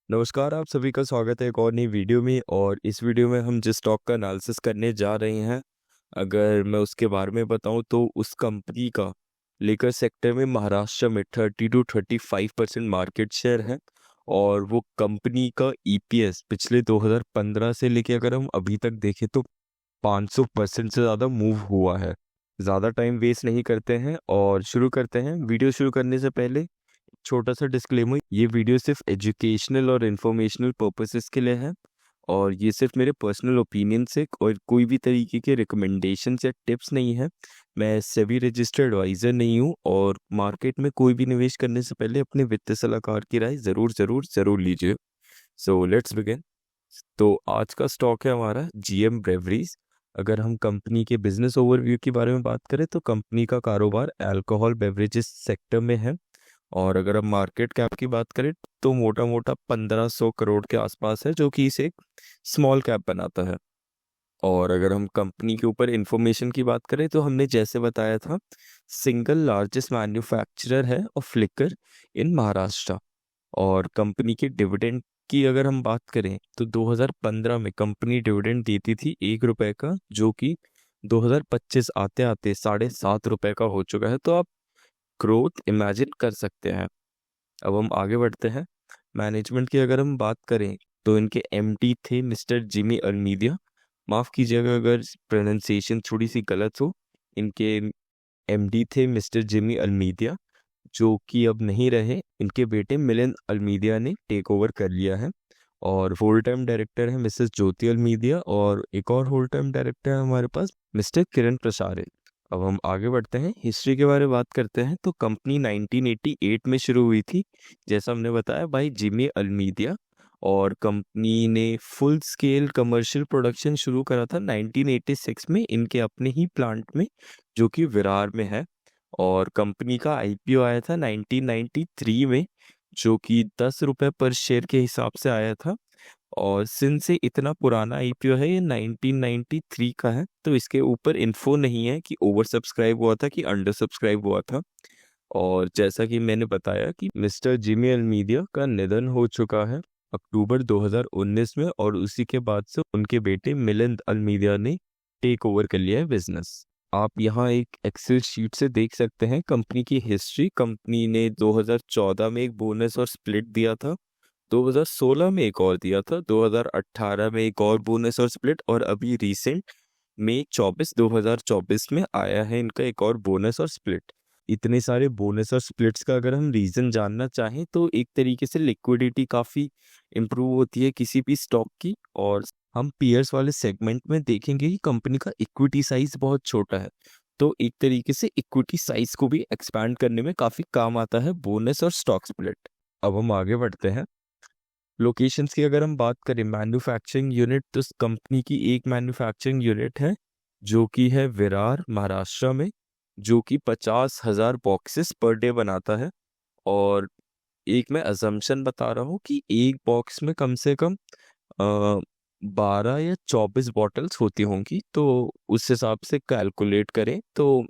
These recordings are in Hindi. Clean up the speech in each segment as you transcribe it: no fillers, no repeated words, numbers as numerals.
नमस्कार, आप सभी का स्वागत है एक और नई वीडियो में। और इस वीडियो में हम जिस स्टॉक का एनालिसिस करने जा रहे हैं, अगर मैं उसके बारे में बताऊं तो उस कंपनी का लिकर सेक्टर में महाराष्ट्र में 30 to 35% मार्केट शेयर है। और वो कंपनी का ईपीएस पिछले 2015 से लेके अगर हम अभी तक देखें तो 500% से ज़्यादा मूव हुआ है। ज़्यादा टाइम वेस्ट नहीं करते हैं और शुरू करते हैं। वीडियो शुरू करने से पहले छोटा सा डिस्क्लेमर, ये वीडियो सिर्फ एजुकेशनल और इन्फॉर्मेशनल पर्पसेस के लिए है और ये सिर्फ मेरे पर्सनल ओपिनियन से और कोई भी तरीके के रिकमेंडेशन या टिप्स नहीं है। मैं सेबी रजिस्टर्ड एडवाइज़र नहीं हूँ और मार्केट में कोई भी निवेश करने से पहले अपने वित्तीय सलाहकार की राय ज़रूर ज़रूर ज़रूर लीजिए। So let's begin. तो आज का स्टॉक है हमारा जीएम ब्रेवरीज। अगर हम कंपनी के बिजनेस ओवरव्यू के बारे में बात करें तो कंपनी का कारोबार अल्कोहल बेवरेजेस सेक्टर में है। और अगर हम मार्केट कैप की बात करें तो मोटा मोटा 1500 करोड़ के आसपास है, जो कि इसे एक स्मॉल कैप बनाता है। और अगर हम कंपनी के ऊपर इंफॉर्मेशन की बात करें तो हमने जैसे बताया था, सिंगल लार्जेस्ट मैन्युफैक्चरर है ऑफ लिकर इन महाराष्ट्र। और कंपनी के डिविडेंड की अगर हम बात करें तो 2015 में कंपनी डिविडेंड देती थी 1 रुपए का, जो कि 2025 आते आते 7.5 रुपए का हो चुका है। तो आप ग्रोथ इमेजिन कर सकते हैं। अब हम आगे बढ़ते हैं। मैनेजमेंट की अगर हम बात करें तो इनके एमडी थे मिस्टर जिमी अल्मीडिया। माफ़ कीजिएगा अगर प्रोनाउंसिएशन थोड़ी सी गलत हो। इनके एमडी थे मिस्टर जिमी अल्मीडिया, जो कि अब नहीं रहे। इनके बेटे मिलिंद अल्मीडिया ने टेक ओवर कर लिया है। और फुल टाइम डायरेक्टर है मिसेस ज्योति अल्मीडिया और एक और फुल टाइम डायरेक्टर है हमारे पास मिस्टर किरण प्रसाद। अब हम आगे बढ़ते हैं, हिस्ट्री के बारे में बात करते हैं। तो कंपनी 1988 में शुरू हुई थी, जैसा हमने बताया, बाय जिमी अल्मीडिया। और कंपनी ने फुल स्केल कमर्शियल प्रोडक्शन शुरू करा था 1986 में इनके अपने ही प्लांट में, जो कि विरार में है। और कंपनी का आईपीओ आया था 1993 में, जो कि 10 रुपए पर शेयर के हिसाब से आया था। और सिंस से इतना पुराना आईपीओ है, ये 1993 का है, तो इसके ऊपर इन्फो नहीं है कि ओवर सब्सक्राइब हुआ था कि अंडर सब्सक्राइब हुआ था। और जैसा कि मैंने बताया कि मिस्टर जिमी अल्मीडिया का निधन हो चुका है अक्टूबर 2019 में, और उसी के बाद से उनके बेटे मिलिंद अल्मीडिया ने टेक ओवर कर लिया है बिजनेस। आप यहाँ एक एक्सेल शीट से देख सकते हैं कंपनी की हिस्ट्री। कंपनी ने 2014 में एक बोनस और स्प्लिट दिया था, 2016 में एक और दिया था, 2018 में एक और बोनस और स्प्लिट, और अभी रिसेंट मई 2024 में आया है इनका एक और बोनस और स्प्लिट। इतने सारे बोनस और स्प्लिट्स का अगर हम रीज़न जानना चाहें तो एक तरीके से लिक्विडिटी काफ़ी इम्प्रूव होती है किसी भी स्टॉक की। और हम पीयर्स वाले सेगमेंट में देखेंगे कि कंपनी का इक्विटी साइज बहुत छोटा है, तो एक तरीके से इक्विटी साइज को भी एक्सपैंड करने में काफ़ी काम आता है बोनस और स्टॉक स्प्लिट। अब हम आगे बढ़ते हैं। लोकेशंस की अगर हम बात करें, मैन्युफैक्चरिंग यूनिट, तो इस कंपनी की एक मैन्युफैक्चरिंग यूनिट है जो कि है विरार महाराष्ट्र में, जो कि 50,000 बॉक्सेस पर डे बनाता है। और एक मैं अजम्पशन बता रहा हूँ कि एक बॉक्स में कम से कम 12 या 24 बॉटल्स होती होंगी, तो उस हिसाब से कैलकुलेट करें तो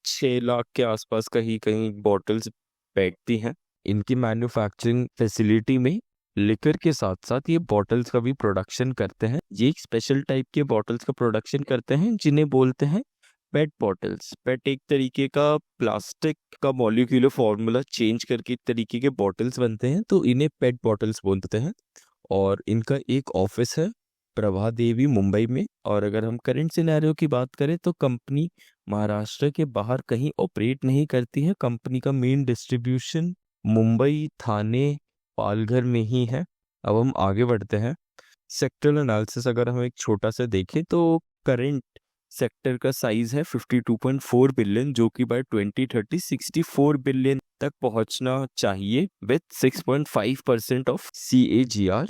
6 लाख के आसपास कहीं कहीं बॉटल्स बैठती हैं। इनकी मैन्युफैक्चरिंग फैसिलिटी में लिकर के साथ साथ ये बॉटल्स का भी प्रोडक्शन करते हैं। ये एक स्पेशल टाइप के बॉटल्स का प्रोडक्शन करते हैं जिन्हें बोलते हैं पेट बॉटल्स। पेट एक तरीके का प्लास्टिक का मॉलिक्यूलर फॉर्मूला चेंज करके एक तरीके के बॉटल्स बनते हैं, तो इन्हें पेट बॉटल्स बोलते हैं। और इनका एक ऑफिस है प्रभा देवी मुंबई में। और अगर हम करंट सिनेरियो की बात करें तो कंपनी महाराष्ट्र के बाहर कहीं ऑपरेट नहीं करती है। कंपनी का मेन डिस्ट्रीब्यूशन मुंबई, थाने, पालघर में ही है। अब हम आगे बढ़ते हैं। सेक्टरल एनालिसिस अगर हम एक छोटा सा देखें तो करंट सेक्टर का साइज है 52.4 बिलियन, जो कि बाय 2030 64 बिलियन तक पहुंचना चाहिए विथ 6.5% ऑफ CAGR।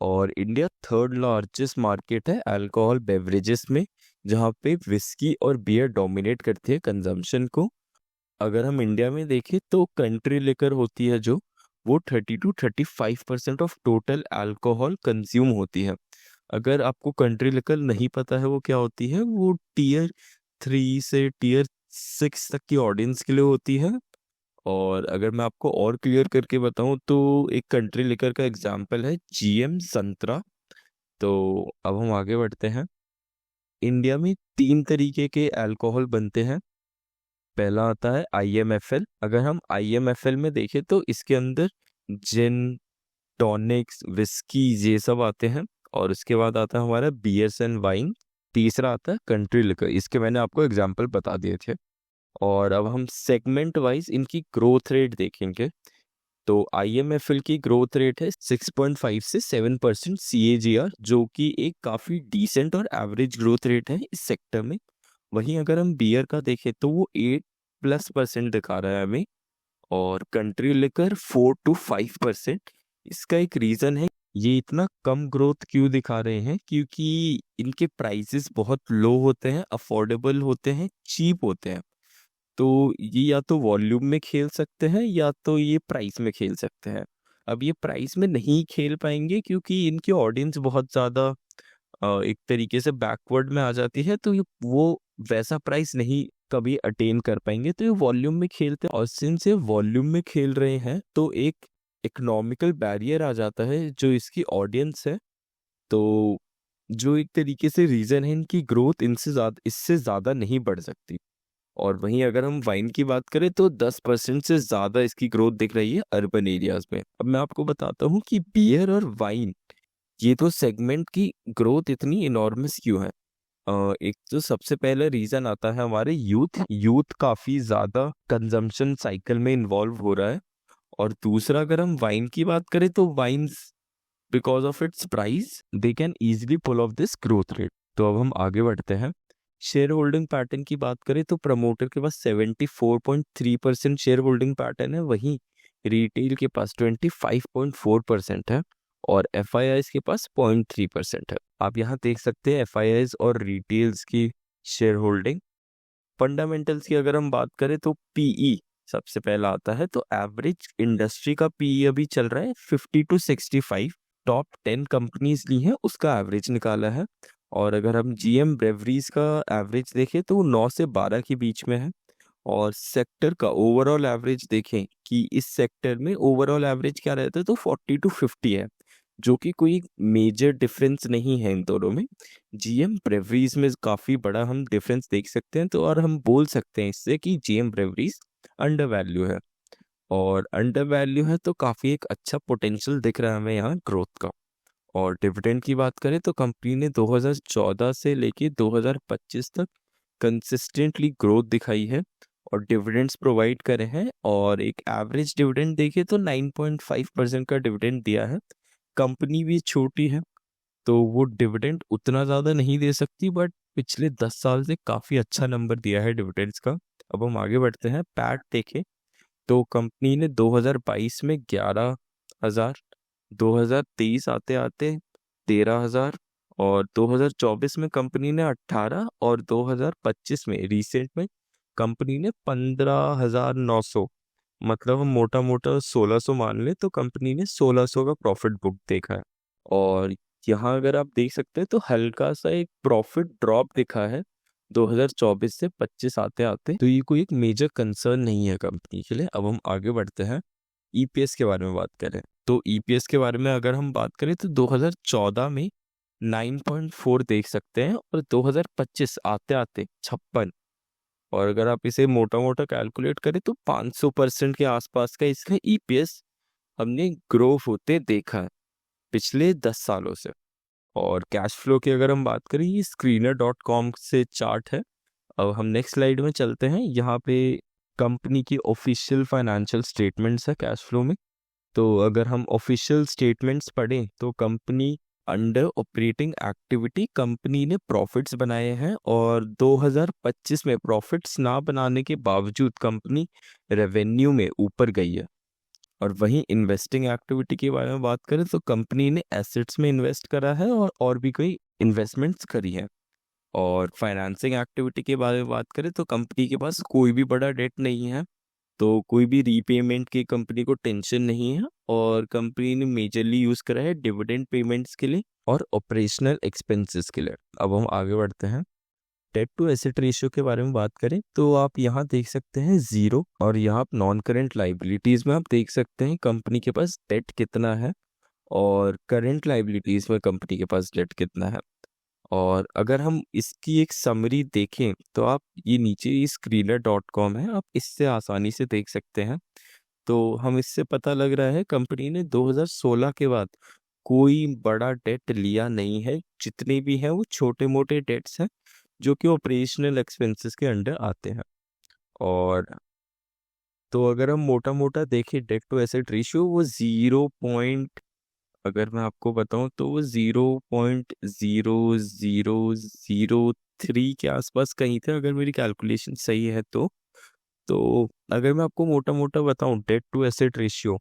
और इंडिया थर्ड लार्जेस्ट मार्केट है अल्कोहल बेवरेजेस में, जहाँ पे विस्की और बियर डोमिनेट करती है कंजम्पशन को। अगर हम इंडिया में देखें तो कंट्री लिकर होती है जो, वो 30 to 35% of total alcohol consume होती है। अगर आपको कंट्री लिकर नहीं पता है वो क्या होती है, वो टीयर 3 से टीयर 6 तक की ऑडियंस के लिए होती है। और अगर मैं आपको और क्लियर करके बताऊं तो एक कंट्री लिकर का एग्जांपल है जीएम संतरा। तो अब हम आगे बढ़ते हैं। इंडिया में 3 तरीके के अल्कोहल बनते हैं। पहला आता है आईएमएफएल। अगर हम आईएमएफएल में देखें तो इसके अंदर जिन, टॉनिक्स, विस्कीज ये सब आते हैं। और उसके बाद आता है हमारा बियर्स एंड वाइन। तीसरा आता है कंट्री लिकर। इसके मैंने आपको एग्जांपल बता दिए थे। और अब हम सेगमेंट वाइज इनकी ग्रोथ रेट देखेंगे। तो आईएमएफएल की ग्रोथ रेट है 6.5 से 7% CAGR, जो कि एक काफ़ी डिसेंट और एवरेज ग्रोथ रेट है इस सेक्टर में। वहीं अगर हम बियर का देखें तो वो 8+% दिखा रहा है हमें। और कंट्री लिकर 4 to 5%। इसका एक रीज़न है, ये इतना कम ग्रोथ क्यों दिखा रहे हैं, क्योंकि इनके प्राइसेस बहुत लो होते हैं, अफोर्डेबल होते हैं, चीप होते हैं। तो ये या तो वॉल्यूम में खेल सकते हैं या तो ये प्राइस में खेल सकते हैं। अब ये प्राइस में नहीं खेल पाएंगे क्योंकि इनकी ऑडियंस बहुत ज़्यादा एक तरीके से बैकवर्ड में आ जाती है, तो ये वो वैसा प्राइस नहीं कभी अटेन कर पाएंगे। तो ये वॉल्यूम में खेलते हैं, और सिंस ये वॉल्यूम में खेल रहे हैं तो एक इकोनॉमिकल बैरियर आ जाता है जो इसकी ऑडियंस है। तो जो एक तरीके से रीज़न है, इनकी ग्रोथ इससे ज़्यादा नहीं बढ़ सकती। और वहीं अगर हम वाइन की बात करें तो 10% से ज़्यादा इसकी ग्रोथ दिख रही है अर्बन एरियाज में। अब मैं आपको बताता हूँ कि बियर और वाइन, ये तो सेगमेंट की ग्रोथ इतनी इनॉर्मस क्यों है। एक तो सबसे पहले रीज़न आता है हमारे यूथ काफ़ी ज़्यादा कंजम्पशन साइकिल में इन्वॉल्व हो रहा है। और दूसरा अगर हम वाइन की बात करें तो wines, because of its price, they can easily pull off this growth rate. तो अब हम आगे बढ़ते हैं। शेयर होल्डिंग पैटर्न की बात करें तो प्रमोटर के पास 74.3% शेयर होल्डिंग पैटर्न है, वहीं रिटेल के पास 25.4% है, और एफ के पास 0.3% है। आप यहाँ देख सकते हैं एफ और रिटेल्स की शेयर होल्डिंग। फंडामेंटल्स की अगर हम बात करें तो पीई सबसे पहला आता है। तो एवरेज इंडस्ट्री का पीई अभी चल रहा है 50 to 65। टॉप 10 कंपनीज ली हैं उसका एवरेज निकाला है। और अगर हम जीएम ब्रेवरीज का एवरेज देखें तो 9 से 12 के बीच में है। और सेक्टर का ओवरऑल एवरेज देखें कि इस सेक्टर में ओवरऑल एवरेज क्या रहता है, तो 40 to 50 है, जो कि कोई मेजर डिफरेंस नहीं है इन दोनों में। जीएम ब्रेवरीज में काफ़ी बड़ा हम डिफरेंस देख सकते हैं। तो और हम बोल सकते हैं इससे कि जीएम ब्रेवरीज अंडर वैल्यू है। और अंडर वैल्यू है तो काफ़ी एक अच्छा पोटेंशियल दिख रहा है हमें यहाँ ग्रोथ का। और डिविडेंड की बात करें तो कंपनी ने 2014 से लेके 2025 तक कंसिस्टेंटली ग्रोथ दिखाई है और डिविडेंड्स प्रोवाइड करे हैं। और एक एवरेज डिविडेंड देखे तो 9.5% का डिविडेंड दिया है। कंपनी भी छोटी है तो वो डिविडेंड उतना ज़्यादा नहीं दे सकती, बट पिछले 10 साल से काफ़ी अच्छा नंबर दिया है डिविडेंड्स का। अब हम आगे बढ़ते हैं। पैट देखें तो कंपनी ने 2022 में 11,000, 2023 आते आते 13,000, और 2024 में कंपनी ने 18, और 2025 में रिसेंट में कंपनी ने 15,900, मतलब हम मोटा मोटा 1600 मान ले तो कंपनी ने 1600 का प्रॉफिट बुक देखा है। और यहाँ अगर आप देख सकते हैं तो हल्का सा एक प्रॉफिट ड्रॉप दिखा है 2024 से 25 आते आते। तो ये कोई एक मेजर कंसर्न नहीं है कंपनी के लिए। अब हम आगे बढ़ते हैं, ईपीएस के बारे में बात करें। तो ईपीएस के बारे में अगर हम बात करें तो 2014 में 9.4 देख सकते हैं, और 2025 आते आते 56। और अगर आप इसे मोटा मोटा कैलकुलेट करें तो 500% के आसपास का इसका ईपीएस हमने ग्रो होते देखा है पिछले 10 सालों से। और कैश फ्लो की अगर हम बात करें, ये screener.com से चार्ट है। अब हम नेक्स्ट स्लाइड में चलते हैं। यहाँ पे कंपनी की ऑफिशियल फाइनेंशियल स्टेटमेंट्स है कैश फ्लो में। तो अगर हम ऑफिशियल स्टेटमेंट्स पढ़ें तो company under operating activity company ने प्रॉफिट्स बनाए हैं, और 2025 में प्रॉफिट्स ना बनाने के बावजूद कंपनी रेवेन्यू में ऊपर गई है। और वहीं इन्वेस्टिंग एक्टिविटी के बारे में बात करें तो कंपनी ने एसेट्स में इन्वेस्ट करा है और भी कोई इन्वेस्टमेंट्स करी है। और फाइनेंसिंग एक्टिविटी के बारे में बात करें तो कंपनी के पास कोई भी बड़ा डेट नहीं है, तो कोई भी रीपेमेंट की कंपनी को टेंशन नहीं है। और कंपनी ने मेजरली यूज़ करा है डिविडेंड पेमेंट्स के लिए और ऑपरेशनल एक्सपेंसेस के लिए। अब हम आगे बढ़ते हैं। डेट टू एसेट रेशियो के बारे में बात करें तो आप यहाँ देख सकते हैं 0, और यहाँ आप नॉन करेंट लाइबिलिटीज में आप देख सकते हैं कंपनी के पास डेट कितना है, और करेंट लाइबिलिटीज में कंपनी के पास डेट कितना है। और अगर हम इसकी एक समरी देखें तो आप ये नीचे screener.com है, आप इससे आसानी से देख सकते हैं। तो हम इससे पता लग रहा है कंपनी ने 2016 के बाद कोई बड़ा डेट लिया नहीं है, जितने भी हैं वो छोटे मोटे डेट्स हैं जो कि ऑपरेशनल एक्सपेंसेस के अंडर आते हैं। और तो अगर हम मोटा मोटा देखें डेट टू एसेट रेशियो, वो 0 अगर मैं आपको बताऊं तो वो 0.0003 के आसपास कहीं थे, अगर मेरी कैलकुलेशन सही है तो अगर मैं आपको मोटा मोटा बताऊं डेट टू एसेट रेशियो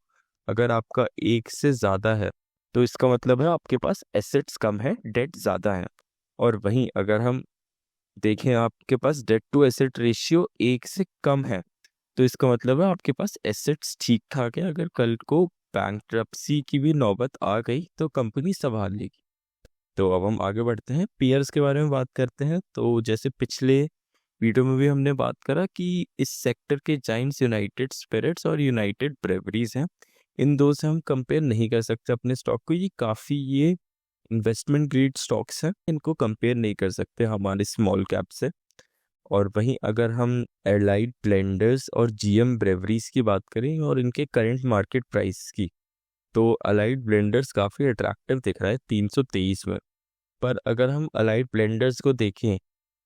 अगर आपका 1 से ज़्यादा है तो इसका मतलब है आपके पास एसेट्स कम है, डेट ज़्यादा है। और वहीं अगर हम देखें आपके पास डेट टू एसेट रेशियो 1 से कम है तो इसका मतलब है आपके पास एसेट्स ठीक ठाक है, अगर कल को बैंकरप्सी की भी नौबत आ गई तो कंपनी संभाल लेगी। तो अब हम आगे बढ़ते हैं, पीयर्स के बारे में बात करते हैं। तो जैसे पिछले वीडियो में भी हमने बात करा कि इस सेक्टर के जाइंट्स यूनाइटेड स्पिरिट्स और यूनाइटेड ब्रेवरीज हैं, इन दो से हम कंपेयर नहीं कर सकते अपने स्टॉक को। ये इन्वेस्टमेंट ग्रेड स्टॉक्स हैं, इनको कंपेयर नहीं कर सकते हमारे स्मॉल कैप से। और वहीं अगर हम एलाइड ब्लेंडर्स और जीएम ब्रेवरीज की बात करें और इनके करंट मार्केट प्राइस की, तो अलाइड ब्लेंडर्स काफ़ी अट्रैक्टिव दिख रहा है 323 में। पर अगर हम अलाइड ब्लेंडर्स को देखें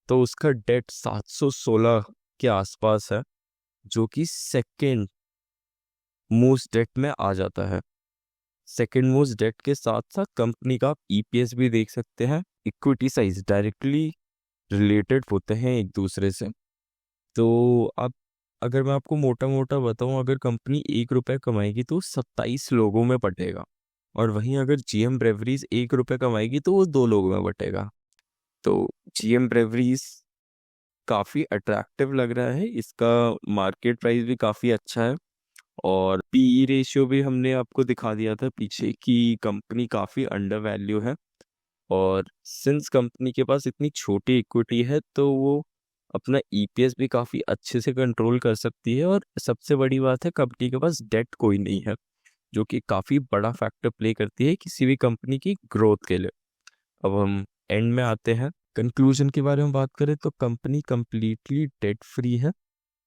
तो उसका डेट 716 के आसपास है, जो कि सेकेंड मोस्ट डेट में आ जाता है। सेकेंड मोस्ट डेट के साथ साथ कंपनी का आप ईपीएस भी देख सकते हैं, इक्विटी साइज डायरेक्टली रिलेटेड होते हैं एक दूसरे से। तो अब अगर मैं आपको मोटा मोटा बताऊं, अगर कंपनी 1 रुपये कमाएगी तो 27 लोगों में बटेगा, और वहीं अगर जीएम ब्रेवरीज 1 रुपये कमाएगी तो वो 2 लोगों में बटेगा। तो जीएम ब्रेवरीज काफ़ी अट्रैक्टिव लग रहा है, इसका मार्केट प्राइस भी काफ़ी अच्छा है, और पीई रेशियो भी हमने आपको दिखा दिया था पीछे कि कंपनी काफ़ी अंडर वैल्यू है। और सिंस कंपनी के पास इतनी छोटी इक्विटी है तो वो अपना ईपीएस भी काफ़ी अच्छे से कंट्रोल कर सकती है, और सबसे बड़ी बात है कंपनी के पास डेट कोई नहीं है, जो कि काफ़ी बड़ा फैक्टर प्ले करती है किसी भी कंपनी की ग्रोथ के लिए। अब हम एंड में आते हैं, कंक्लूजन के बारे में बात करें तो कंपनी कंप्लीटली डेट फ्री है,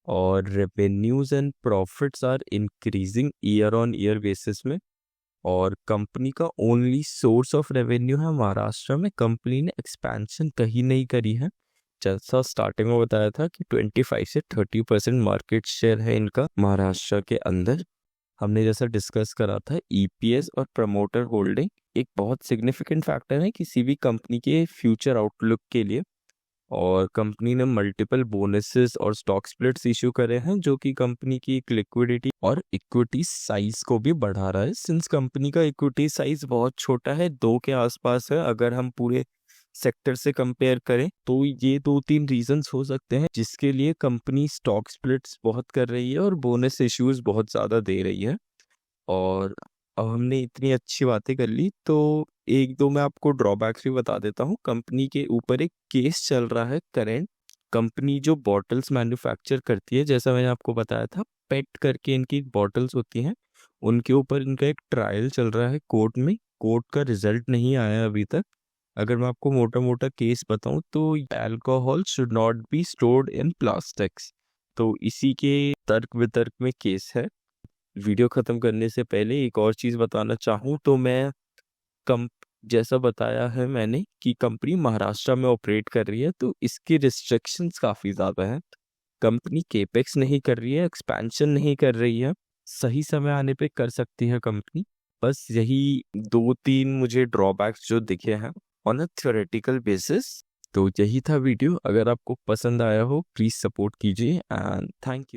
और revenues and profits are increasing year on year basis में, और कंपनी का ओनली सोर्स ऑफ रेवेन्यू है महाराष्ट्र में। कंपनी ने एक्सपेंशन कहीं नहीं करी है, जैसा स्टार्टिंग में बताया था कि 25 से 30% मार्केट शेयर है इनका महाराष्ट्र के अंदर। हमने जैसा डिस्कस करा था, ईपीएस और प्रमोटर होल्डिंग एक बहुत सिग्निफिकेंट फैक्टर है किसी भी कंपनी के फ्यूचर आउटलुक के लिए, और कंपनी ने मल्टीपल बोनसेस और स्टॉक स्प्लिट्स इशू करे हैं, जो कि कंपनी की एक लिक्विडिटी और इक्विटी साइज को भी बढ़ा रहा है। सिंस कंपनी का इक्विटी साइज बहुत छोटा है, 2 के आसपास है, अगर हम पूरे सेक्टर से कंपेयर करें तो ये 2-3 रीजंस हो सकते हैं जिसके लिए कंपनी स्टॉक स्प्लिट्स बहुत कर रही है और बोनस इश्यूज बहुत ज़्यादा दे रही है। और अब हमने इतनी अच्छी बातें कर ली तो एक दो मैं आपको ड्रॉबैक्स भी बता देता हूँ। कंपनी के ऊपर एक केस चल रहा है करेंट। कंपनी जो बॉटल्स मैन्युफैक्चर करती है, जैसा मैंने आपको बताया था, पेट करके इनकी बॉटल्स होती हैं, उनके ऊपर इनका एक ट्रायल चल रहा है कोर्ट में। कोर्ट का रिजल्ट नहीं आया अभी तक। अगर मैं आपको मोटा मोटा केस बताऊं तो alcohol should not be stored in plastics, तो इसी के तर्क वितर्क में केस है। वीडियो ख़त्म करने से पहले एक और चीज़ बताना चाहूँ तो मैं कम जैसा बताया है मैंने कि कंपनी महाराष्ट्र में ऑपरेट कर रही है, तो इसकी रिस्ट्रिक्शंस काफ़ी ज़्यादा हैं। कंपनी केपेक्स नहीं कर रही है, एक्सपेंशन नहीं कर रही है, सही समय आने पे कर सकती है कंपनी। बस यही 2-3 मुझे ड्रॉबैक्स जो दिखे हैं ऑन अ थ्योरेटिकल बेसिस। तो यही था वीडियो, अगर आपको पसंद आया हो प्लीज़ सपोर्ट कीजिए एंड थैंक यू।